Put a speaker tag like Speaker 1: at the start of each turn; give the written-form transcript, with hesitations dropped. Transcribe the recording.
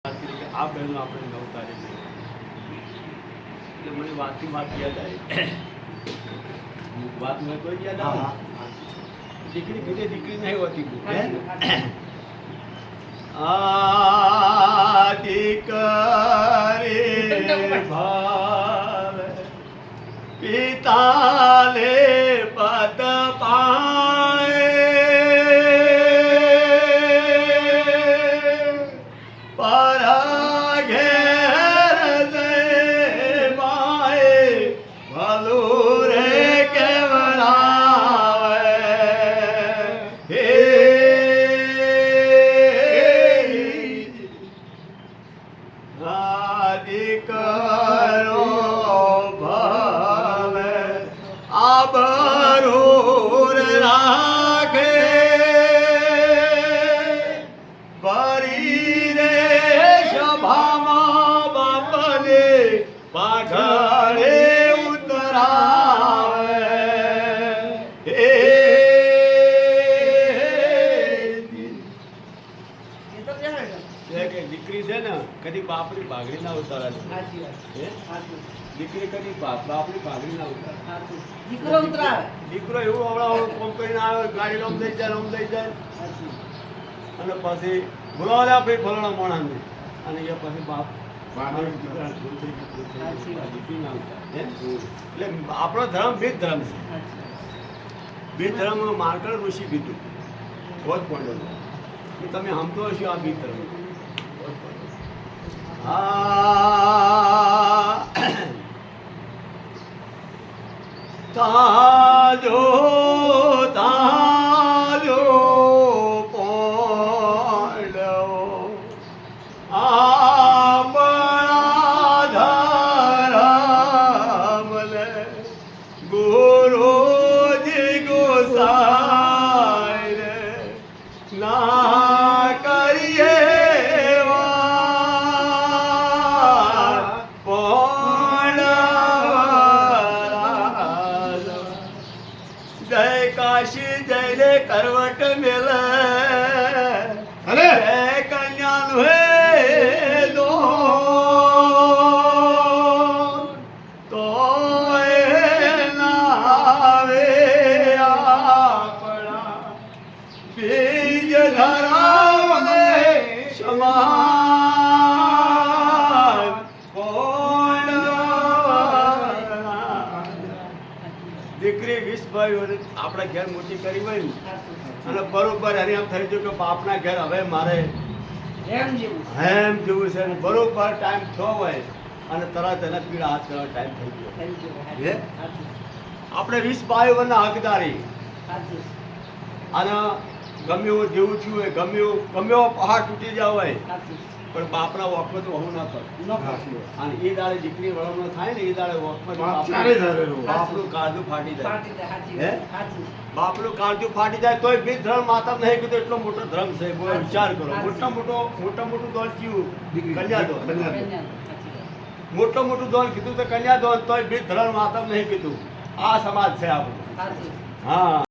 Speaker 1: આ બહેનો આપણે 9 તારીખે એટલે મને વાતની વાત યાદ આવી. વાત મને કોઈ યાદ આવે દીકરી કીધે દીકરી નહીં હોતી આ દીકરી ભાવ પિતાલે પદ પાય પર ઘેર દે માય ભલું રે કેવરાવે હે દીકરો ભાવે આબરૂ રાખે ભરી રે સભામાં બાપને પાઘડે ઉતરાવે હે દીકરી છે ને કદી બાપની ભાગડી ના ઉતારે. દીકરી કદી બાપની ભાગડી ના ઉતારે. દીકરો એવું હમણાં કોમ કરીને આવે ગાડી લમ દઈ જાય અને પછી બોલાવ્યા ભાઈ ફલાણા માણસને અને એ પછી બાપ દીકરી ના ઉતારે. એટલે આપણો ધર્મ બે ધર્મ છે. બે ધર્મ માર્કડ ઋષિ કીધું બહુ જ પડેલું તમે સમજો હશો આ બે ધર્મ. તાજો તાજો પોંડવો આપણા ધરમને ગુરુજી ગોસાઈ રે ના કરીએ કાશી જઈને કરવટ મેલે અરે કન્યાનું હે દો તો નાવે આપણા બીજ ધરાવને સમાન દીકરી 20 વર્ષ આપણા ઘેર મોટી કરી હોય ને અને બરોબર એને એમ થઈ ગયું કે બાપના ઘેર હવે મારે એમ જેવું છે ને બરોબર ટાઈમ થયો હોય અને તરત એને પીડા હાથ કરવા ટાઈમ થઈ ગયો. આપણે 20 ભાઈઓના હકદારી અને ગમે એવું જેવું થયું હોય ગમે એવો પહાડ તૂટી જાવ હોય પણ બાપના વોકમાં તો બહુ ના થાય અને એ દાડે દીકરી વળવાનો થાય ને એ દાડે વોકમાં બાપનું કાળજું ફાટી જાય. બાપનું કાળજું ફાટી જાય તોય બી ધર્મ માતા નહીં કીધું એટલો મોટો ધર્મ છે. વિચાર કરો મોટું દોલ કયું કન્યાદોન મોટું દોલ કીધું તો કન્યાદોન તોય બી ધર્મ માતા નહીં કીધું. આ સમાજ છે આપણું. હા